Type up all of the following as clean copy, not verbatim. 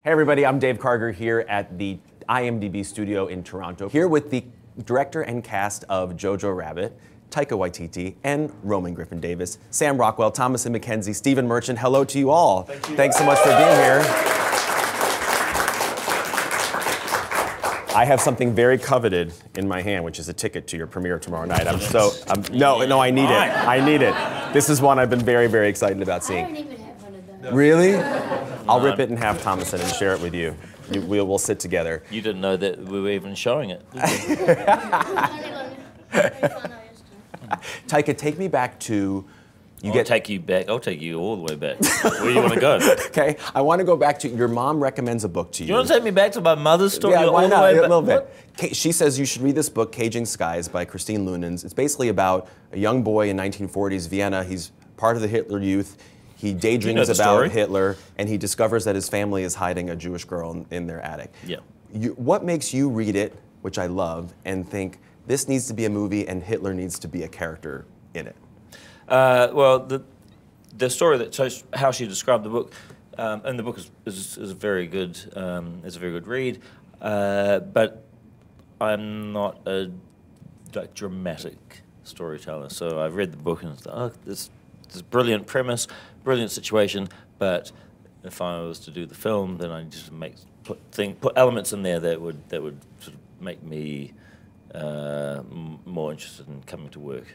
Hey everybody, I'm Dave Karger here at the IMDb studio in Toronto, here with the director and cast of Jojo Rabbit, Taika Waititi, and Roman Griffin Davis, Sam Rockwell, Thomasin McKenzie, Stephen Merchant. Hello to you all. Thank you. Thanks so much for being here. I have something very coveted in my hand, which is a ticket to your premiere tomorrow night. No, I need it. I need it. This is one I've been very, very excited about seeing. I don't even have one of those. Really? I'll rip it in half, Thomasin, and share it with you. We'll sit together. You didn't know that we were even showing it. Taika, take me back to... I'll take you all the way back. Where do you want to go? Okay, I want to go back to... Your mom recommends a book to you. You want to take me back to my mother's story? Yeah, why all the not? way A back? little bit. She says you should read this book, Caging Skies, by Christine Lunens. It's basically about a young boy in 1940s Vienna. He's part of the Hitler Youth. He daydreams about Hitler, and he discovers that his family is hiding a Jewish girl in their attic. Yeah. What makes you read it, which I love, and think this needs to be a movie and Hitler needs to be a character in it? Well, the story that shows how she described the book, and the book is a very good, it's a very good read, but I'm not a dramatic storyteller. So I've read the book and it's like, oh, this brilliant premise, brilliant situation, but if I was to do the film, then I just put elements in there that would sort of make me more interested in coming to work,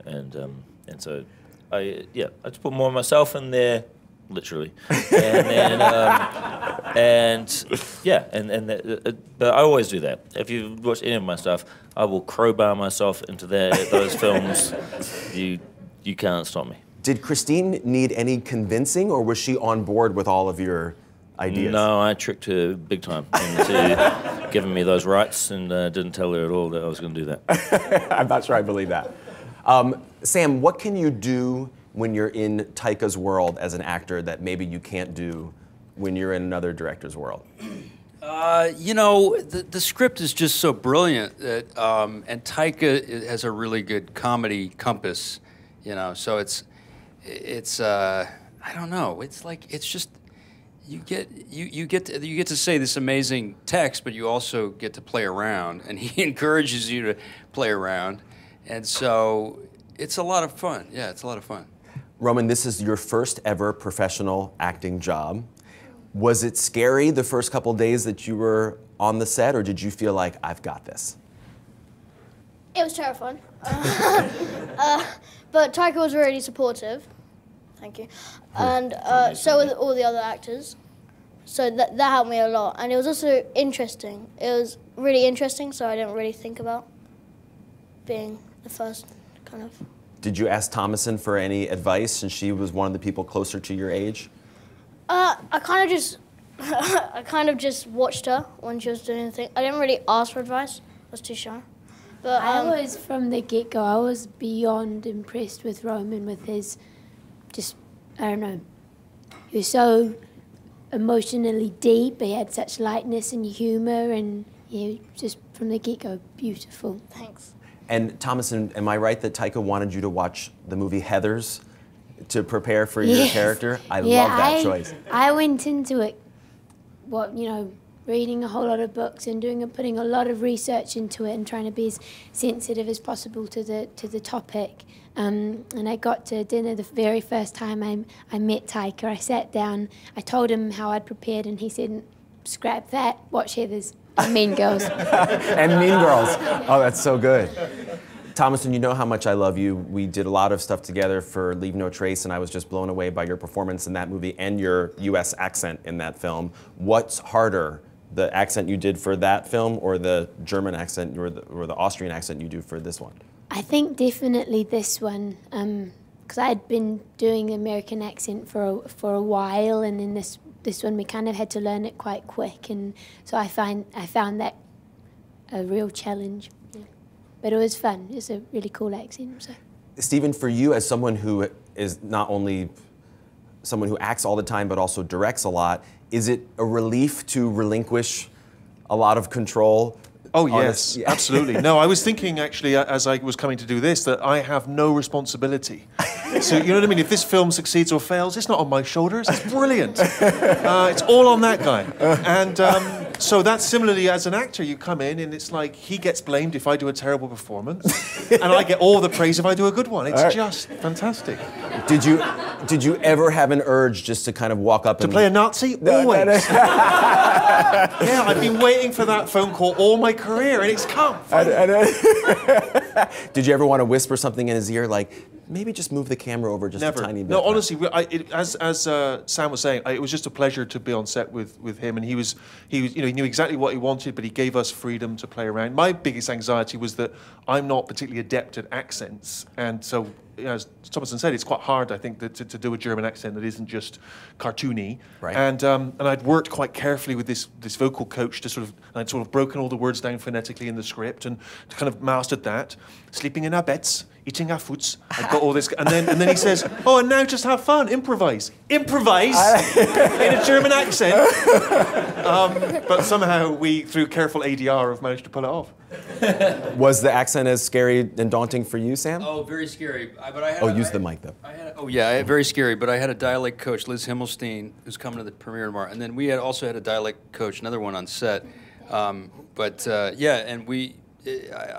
and so I just put more of myself in there, literally, and then but I always do that. If you watch any of my stuff, I will crowbar myself into those films. You can't stop me. Did Christine need any convincing, or was she on board with all of your ideas? No, I tricked her big time into giving me those rights, and didn't tell her at all that I was going to do that. I'm not sure I believe that. Sam, what can you do when you're in Taika's world as an actor that maybe you can't do when you're in another director's world? You know, the script is just so brilliant that, and Taika has a really good comedy compass, you know, so it's I don't know, it's just you get to say this amazing text, but you also get to play around, and he encourages you to play around, and so it's a lot of fun. Yeah, it's a lot of fun. Roman, this is your first ever professional acting job. Was it scary the first couple days that you were on the set, or did you feel like, I've got this? It was terrifying. But Taika was really supportive. Thank you. And so were all the other actors. So that helped me a lot. And it was also interesting. It was really interesting, so I didn't really think about being the first kind of... Did you ask Thomasin for any advice, since she was one of the people closer to your age? I kind of just watched her when she was doing the thing. I didn't really ask for advice. I was too shy. But I was, from the get-go, I was beyond impressed with Roman, with his, I don't know, he was so emotionally deep, he had such lightness and humour, and just from the get-go, beautiful. Thanks. And Thomasin, am I right that Taika wanted you to watch the movie Heathers to prepare for your character? I love that choice. I went into it, reading a whole lot of books and putting a lot of research into it and trying to be as sensitive as possible to the topic. And I got to dinner the very first time I met Taika. I sat down, I told him how I'd prepared, and he said, scrap that, watch Heathers and Mean Girls. And Mean Girls. Oh, that's so good. Thomasin, you know how much I love you. We did a lot of stuff together for Leave No Trace, and I was just blown away by your performance in that movie and your U.S. accent in that film. What's harder, the accent you did for that film, or the German accent or the Austrian accent you do for this one? I think definitely this one, because I had been doing the American accent for a while, and then this one we kind of had to learn it quite quick, and so I found that a real challenge. But it was fun. It's a really cool accent. So. Stephen, for you, as someone who is not only someone who acts all the time but also directs a lot, is it a relief to relinquish a lot of control? Oh, yes, absolutely. No, I was thinking, actually, as I was coming to do this, that I have no responsibility So you know what I mean? If this film succeeds or fails, it's not on my shoulders. It's brilliant. It's all on that guy. And so that's similarly as an actor, you come in and it's like he gets blamed if I do a terrible performance, and I get all the praise if I do a good one. It's just fantastic. Did you ever have an urge just to kind of walk up To and play a Nazi? Always. Yeah, I've been waiting for that phone call all my career, and it's come. Did you ever want to whisper something in his ear, like maybe just move the camera over just Never. a tiny bit? No, honestly, as Sam was saying, it was just a pleasure to be on set with him, and he was, you know, he knew exactly what he wanted, but he gave us freedom to play around. My biggest anxiety was that I'm not particularly adept at accents, and so, you know, as Thomason said, it's quite hard, I think, to do a German accent that isn't just cartoony. Right. And I'd worked quite carefully with this vocal coach to I'd sort of broken all the words down phonetically in the script and kind of mastered that. Sleeping in our beds, eating our foods. I've got all this, and then he says, "Oh, and now just have fun, improvise, improvise," in a German accent. But somehow we, through careful ADR, have managed to pull it off. Was the accent as scary and daunting for you, Sam? Oh, very scary. But Use the mic though. Very scary. But I had a dialect coach, Liz Himmelstein, who's coming to the premiere tomorrow, and then we also had a dialect coach, another one on set. And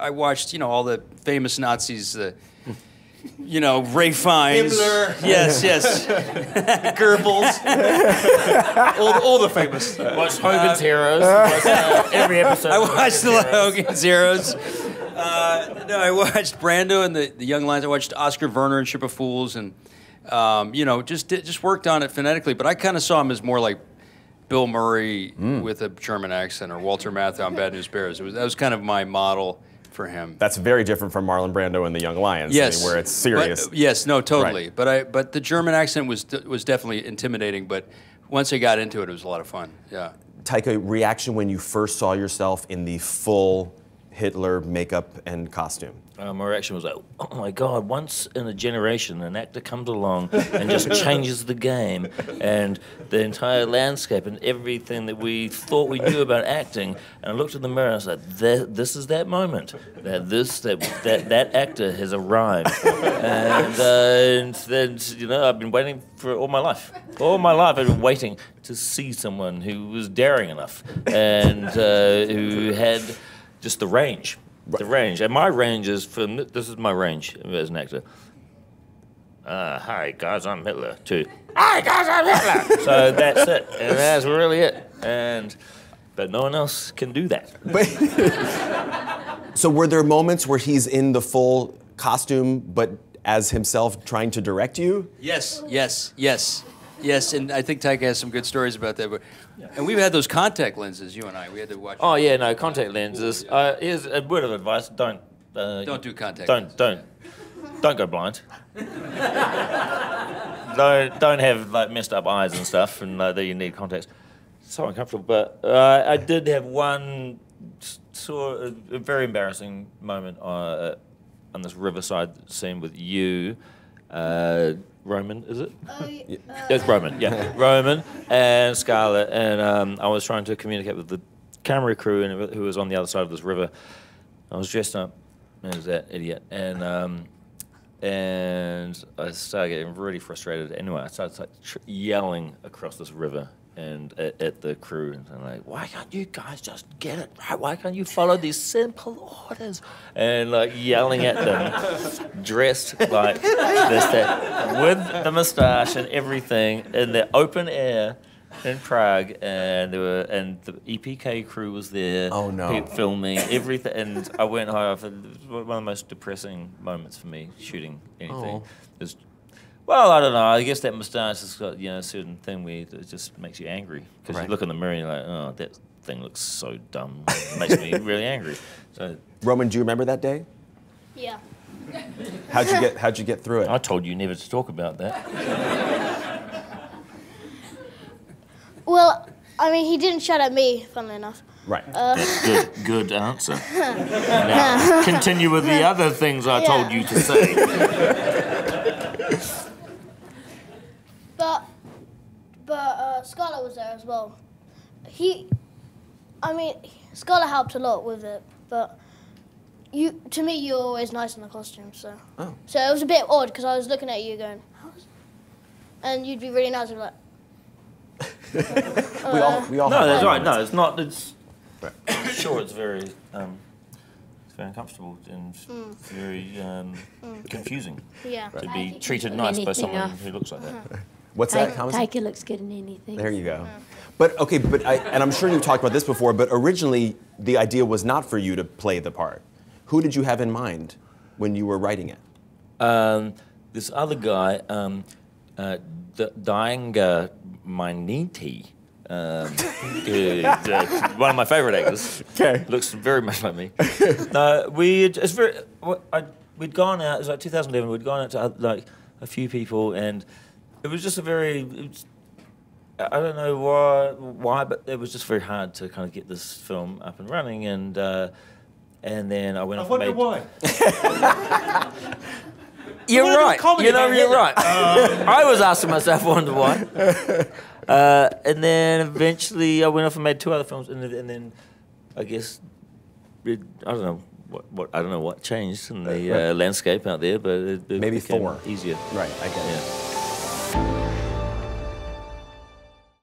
I watched, you know, all the famous Nazis. You know, Ray Fiennes. Himmler. Yes. Goebbels. all the famous. Watched Hogan's Heroes. Watched, every episode. I watched the Hogan's Heroes. I watched Brando and the Young Lions. I watched Oscar Werner and Ship of Fools, and just worked on it phonetically. But I kind of saw him as more like Bill Murray with a German accent, or Walter Matthau on Bad News Bears. That was kind of my model for him. That's very different from Marlon Brando and the Young Lions. Yes, I mean, where it's serious. Totally. Right. But the German accent was definitely intimidating. But once I got into it, it was a lot of fun. Yeah. Taika, reaction when you first saw yourself in the full Hitler makeup and costume? My reaction was like, oh my God, once in a generation an actor comes along and just changes the game and the entire landscape and everything that we thought we knew about acting. And I looked in the mirror and I was like, this is that moment, that actor has arrived. And then, you know, I've been waiting for all my life. All my life I've been waiting to see someone who was daring enough and who had just the range. The range, and my range is this is my range as an actor. Hi guys, I'm Hitler too. Hi guys, I'm Hitler. So that's it, and that's really it. But no one else can do that. So were there moments where he's in the full costume, but as himself trying to direct you? Yes, and I think Taika has some good stories about that. And we've had those contact lenses, you and I. We had to watch. Oh yeah, no contact lenses. Here's a word of advice: don't do contact lenses. Don't go blind. don't have like messed up eyes and stuff, and that you need contacts. So uncomfortable. But I did have one a very embarrassing moment on this riverside scene with you. Roman, is it? It's Roman, yeah. Roman and Scarlett, and I was trying to communicate with the camera crew who was on the other side of this river. I was dressed up as that idiot, and I started getting really frustrated. Anyway, I started yelling across this river and at the crew, and I'm like, why can't you guys just get it right? Why can't you follow these simple orders? And like yelling at them, dressed like this, that, with the moustache and everything, in the open air in Prague, and the EPK crew was there. Oh no! Filming everything, and I went home. It was one of the most depressing moments for me shooting anything. Well, I don't know. I guess that moustache has got, you know, a certain thing where it just makes you angry. Because you look in the mirror and you're like, oh, that thing looks so dumb. It makes me really angry. So, Roman, do you remember that day? Yeah. How'd you get through it? I told you never to talk about that. Well, I mean, he didn't shout at me, funnily enough. Right. Good answer. Now, continue with the other things I told you to say. But Scarlett was there as well. Scarlett helped a lot with it, but to me, you're always nice in the costume, so. Oh. So it was a bit odd because I was looking at you going, and you'd be really nice and like. We all No, have that's our right. No, moments. it's not. It's Right. sure. It's very uncomfortable and very confusing Yeah. to be Right. treated Pull nice by anything someone off. who looks like that. What's that, Thomas? Taika looks good in anything. There you go. But okay, and I'm sure you talked about this before, but originally the idea was not for you to play the part. Who did you have in mind when you were writing it? This other guy, Daiga Mainiti, one of my favorite actors. Okay. Looks very much like me. We'd gone out. It was like 2011. We'd gone out to like a few people, and it was just I don't know why, but it was just very hard to kind of get this film up and running, and then I went off and made. why. You're wanna do right. comedy, You know, man. you're right. I was asking myself, I wonder why. And then eventually, I went off and made 2 other films, and then I guess I don't know what changed in the landscape out there, but it Maybe became Thor. easier. Right, I get it. Yeah.